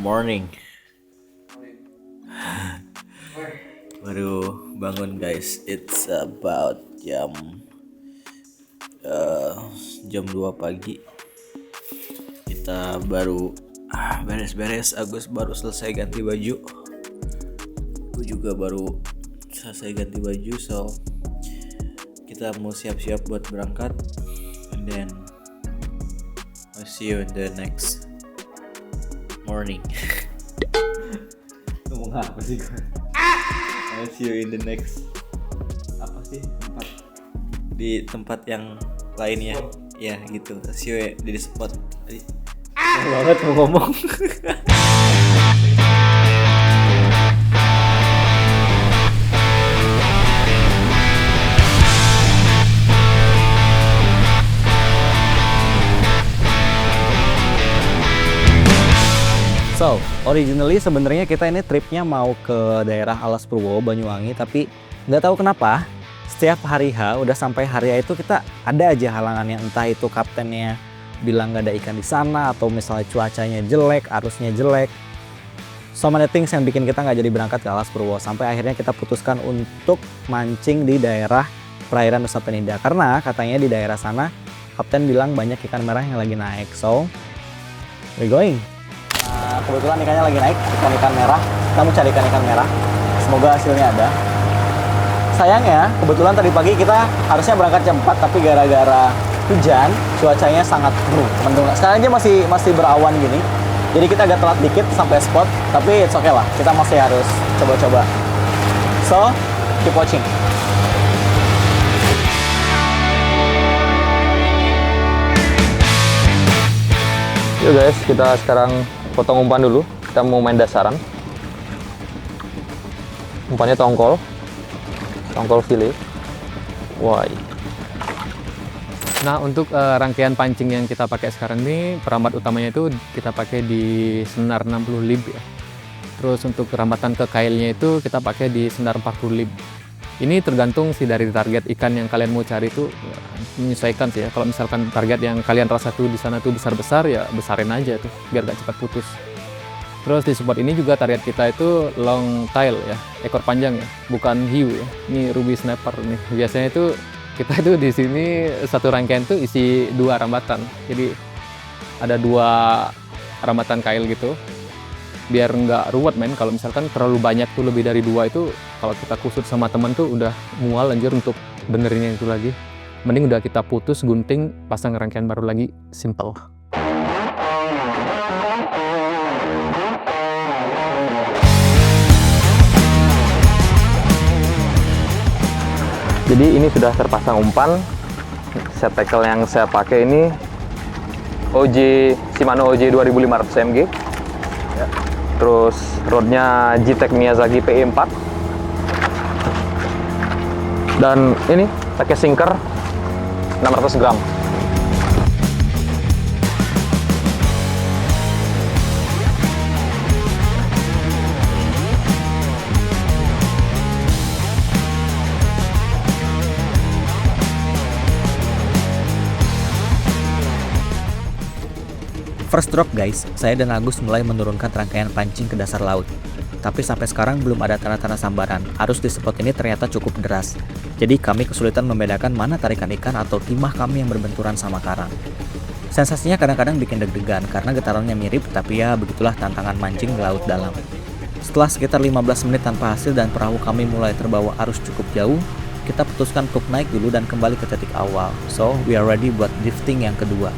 Morning. Baru bangun guys. It's about jam 2 pagi. Kita baru beres-beres. Agus baru selesai ganti baju. Aku juga baru selesai ganti baju. So kita mau siap-siap buat berangkat. And then I'll see you in the next morning. Ngomong apa sih gue? I'll see you in the next tempat di tempat yang lainnya. Ya gitu. See you di spot. Banget mau ngomong. So, originally sebenarnya kita ini tripnya mau ke daerah Alas Purwo, Banyuwangi, tapi nggak tahu kenapa setiap hari H, udah sampai hari H itu kita ada aja halangannya, entah itu kaptennya bilang nggak ada ikan di sana, atau misalnya cuacanya jelek, arusnya jelek. So many things yang bikin kita nggak jadi berangkat ke Alas Purwo, sampai akhirnya kita putuskan untuk mancing di daerah perairan Nusa Penida, karena katanya di daerah sana kapten bilang banyak ikan merah yang lagi naik. So, we're going. Kebetulan ikannya lagi naik, ikan merah. Kita mau cari ikan merah. Semoga hasilnya ada. Sayangnya, kebetulan tadi pagi kita harusnya berangkat jam 4, tapi gara-gara hujan, cuacanya sangat mendung. Sekarang aja masih berawan gini. Jadi kita agak telat dikit sampai spot, tapi it's okay lah. Kita masih harus coba-coba. So, keep watching. Yuk guys, kita sekarang potong umpan dulu. Kita mau main dasaran. Umpannya tongkol file. Why? Nah, untuk rangkaian pancing yang kita pakai sekarang ini, perambat utamanya itu kita pakai di senar 60 lib ya. Terus untuk rambatan ke kailnya itu kita pakai di senar 40 lib. Ini tergantung sih dari target ikan yang kalian mau cari itu, ya, menyesuaikan sih ya. Kalau misalkan target yang kalian rasa tuh di sana tuh besar-besar, ya besarin aja tuh biar gak cepat putus. Terus di spot ini juga target kita itu long tail ya, ekor panjang ya, bukan hiu ya. Ini ruby snapper nih. Biasanya itu kita itu di sini satu rangkaian tuh isi 2 rambatan. Jadi ada 2 rambatan kail gitu. Biar nggak ruwet men, kalau misalkan terlalu banyak tuh, lebih dari 2 itu, kalau kita kusut sama temen tuh udah mual anjir untuk benerinnya itu lagi. Mending udah kita putus, gunting, pasang rangkaian baru lagi, simple. Jadi ini sudah terpasang umpan. Set tackle yang saya pakai ini Shimano OJ 2500 mg. Terus rodnya G-Tech Miyazaki PE4. Dan ini pakai sinker 600 gram. First drop guys, saya dan Agus mulai menurunkan rangkaian pancing ke dasar laut. Tapi sampai sekarang belum ada tanda-tanda sambaran. Arus di spot ini ternyata cukup deras. Jadi kami kesulitan membedakan mana tarikan ikan atau timah kami yang berbenturan sama karang. Sensasinya kadang-kadang bikin deg-degan karena getarannya mirip, tapi ya begitulah tantangan mancing di laut dalam. Setelah sekitar 15 menit tanpa hasil dan perahu kami mulai terbawa arus cukup jauh, kita putuskan untuk naik dulu dan kembali ke titik awal. So, we are ready buat drifting yang kedua.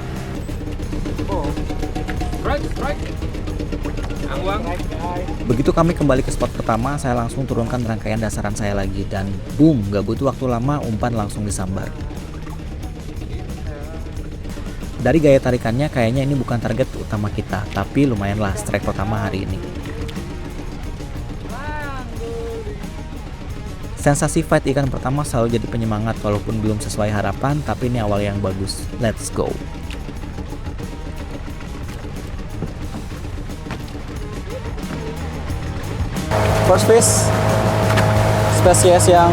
Begitu kami kembali ke spot pertama, saya langsung turunkan rangkaian dasaran saya lagi dan boom, gak butuh waktu lama umpan langsung disambar. Dari gaya tarikannya kayaknya ini bukan target utama kita, tapi lumayanlah strike pertama hari ini. Sensasi fight ikan pertama selalu jadi penyemangat walaupun belum sesuai harapan, tapi ini awal yang bagus. Let's go. First fish, spesies yang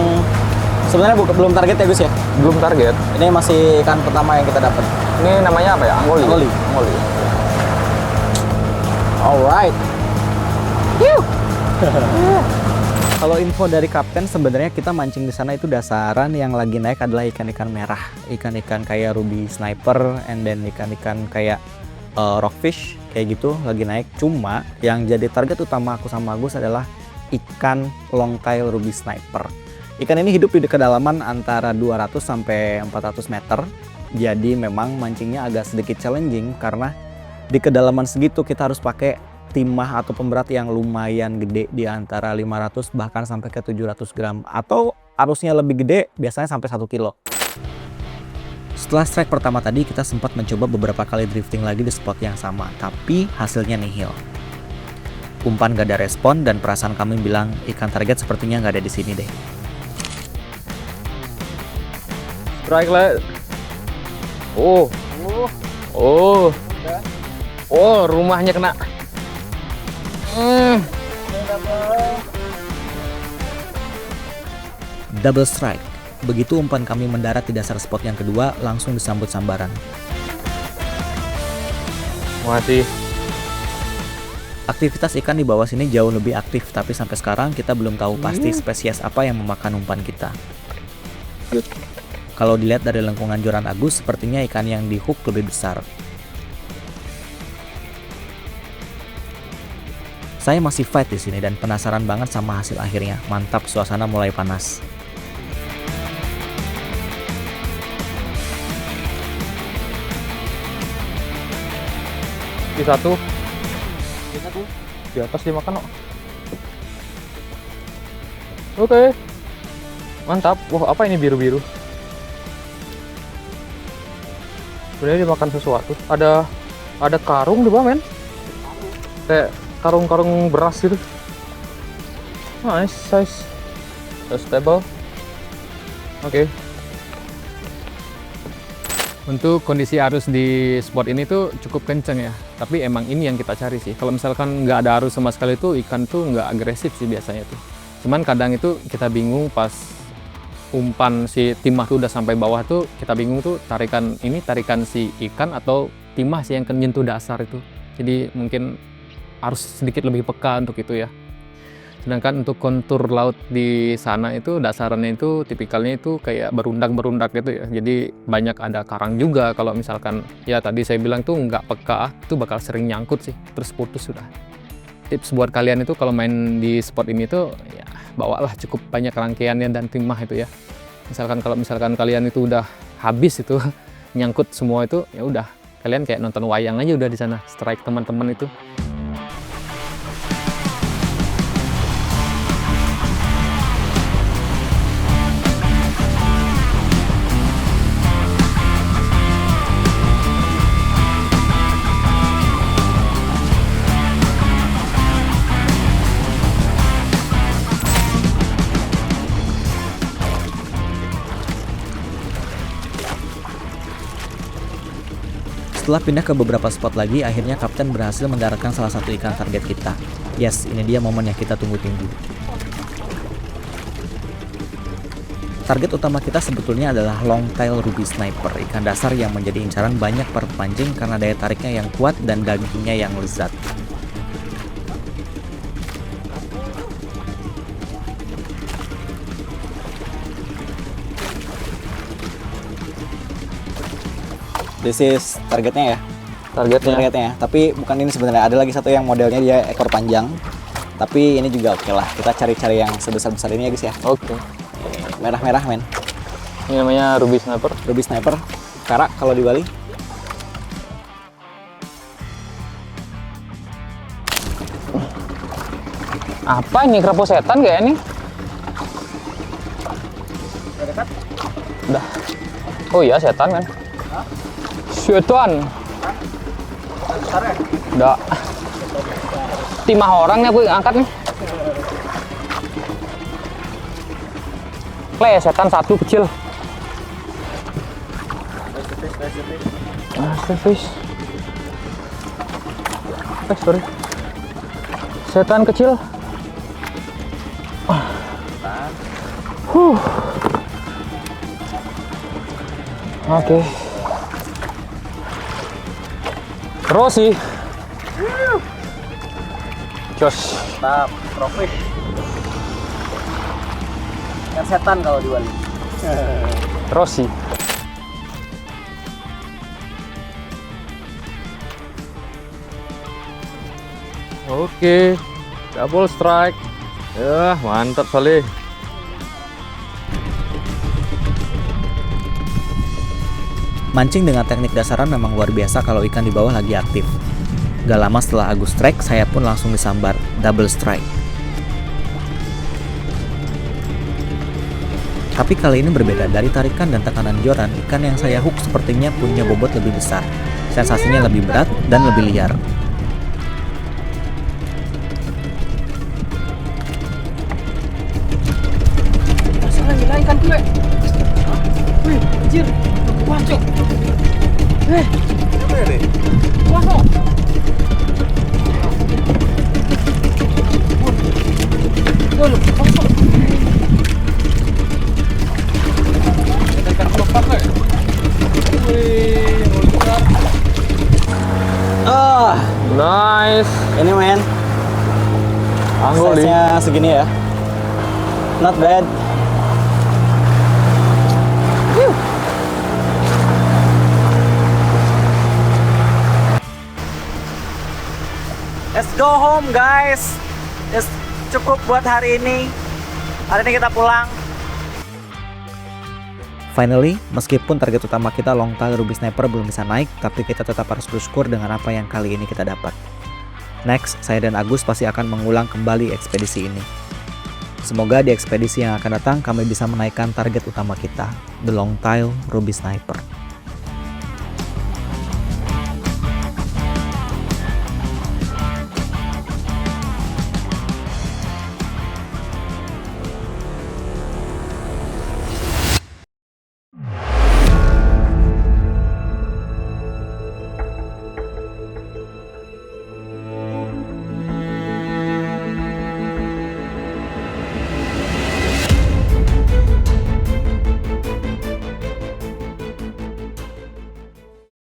sebenarnya belum target ya Gus ya? Belum target. Ini masih ikan pertama yang kita dapat. Ini namanya apa ya? Angoli. Angoli. Alright. Kalau info dari kapten, sebenarnya kita mancing di sana itu dasaran yang lagi naik adalah ikan-ikan merah, ikan-ikan kayak ruby sniper, and then ikan-ikan kayak rockfish kayak gitu lagi naik. Cuma yang jadi target utama aku sama Agus adalah ikan longtail ruby sniper. Ikan ini hidup di kedalaman antara 200 sampai 400 meter. Jadi memang mancingnya agak sedikit challenging karena di kedalaman segitu kita harus pakai timah atau pemberat yang lumayan gede di antara 500 bahkan sampai ke 700 gram. Atau arusnya lebih gede biasanya sampai 1 kilo. Setelah strike pertama tadi kita sempat mencoba beberapa kali drifting lagi di spot yang sama. Tapi hasilnya nihil. Umpan gak ada respon dan perasaan kami bilang ikan target sepertinya gak ada di sini deh. Strike lah. Oh, rumahnya kena. Double strike. Begitu umpan kami mendarat di dasar spot yang kedua, langsung disambut sambaran. Masih. Aktivitas ikan di bawah sini jauh lebih aktif, tapi sampai sekarang kita belum tahu pasti spesies apa yang memakan umpan kita. Kalau dilihat dari lengkungan joran Agus, sepertinya ikan yang di hook lebih besar. Saya masih fight di sini dan penasaran banget sama hasil akhirnya. Mantap, suasana mulai panas. Di satu. Di atas dimakan. Oke. Mantap. Wah, apa ini biru-biru? Sebenarnya dimakan sesuatu. Ada karung di bawah, men. Kayak karung-karung beras gitu. Nice size. Stable. Oke. Untuk kondisi arus di spot ini tuh cukup kenceng ya, tapi emang ini yang kita cari sih. Kalau misalkan nggak ada arus sama sekali tuh ikan tuh nggak agresif sih biasanya tuh. Cuman kadang itu kita bingung pas umpan si timah tuh udah sampai bawah tuh, kita bingung tuh tarikan si ikan atau timah sih yang menyentuh dasar itu. Jadi mungkin harus sedikit lebih peka untuk itu ya. Sedangkan untuk kontur laut di sana itu dasarannya itu tipikalnya itu kayak berundak-berundak gitu ya. Jadi banyak ada karang juga. Kalau misalkan ya tadi saya bilang tuh nggak peka, itu bakal sering nyangkut sih, terus putus sudah. Tips buat kalian itu kalau main di spot ini tuh ya bawalah cukup banyak rangkaiannya dan timah itu ya. Kalau misalkan kalian itu udah habis itu nyangkut semua itu, ya udah kalian kayak nonton wayang aja udah di sana, strike teman-teman itu. Setelah pindah ke beberapa spot lagi, akhirnya kapten berhasil mendaratkan salah satu ikan target kita. Yes, ini dia momen yang kita tunggu-tunggu. Target utama kita sebetulnya adalah longtail ruby sniper, ikan dasar yang menjadi incaran banyak para pemancing karena daya tariknya yang kuat dan dagingnya yang lezat. This is targetnya ya? Targetnya ya. Tapi bukan ini sebenarnya. Ada lagi satu yang modelnya dia ekor panjang. Tapi ini juga oke lah. Kita cari-cari yang sebesar-besar ini ya guys ya. Oke. Merah-merah men. Ini namanya ruby sniper. Ruby sniper. Karak kalau di Bali. Apa ini, kerapu setan kayak ini? Udah. Oh iya, setan kan. Setan. Udah. Timah orang nih aku angkat nih. Le, setan satu kecil. Fish. Sorry. Setan kecil. Oke. Rossi. Jos. Mantap, profit. Kan setan kalau di Bali. Rossi. Oke, double strike. Ya, mantap sekali. Mancing dengan teknik dasaran memang luar biasa kalau ikan di bawah lagi aktif. Gak lama setelah Agus strike, saya pun langsung disambar double strike. Tapi kali ini berbeda, dari tarikan dan tekanan joran, ikan yang saya hook sepertinya punya bobot lebih besar. Sensasinya lebih berat dan lebih liar. Ikan kue. Wih, anjir. Wah, cok. Apa ini? Wah, cok. Ikan kelopak, kue. Wih, besar. Oh, Nice. ini men. Anggul nih. Size-nya segini ya. Not bad. Let's go home guys. Cukup buat hari ini. Hari ini kita pulang. Finally, meskipun target utama kita long tail ruby sniper belum bisa naik, tapi kita tetap harus bersyukur dengan apa yang kali ini kita dapat. Next, saya dan Agus pasti akan mengulang kembali ekspedisi ini. Semoga di ekspedisi yang akan datang kami bisa menaikkan target utama kita, the long tail ruby sniper.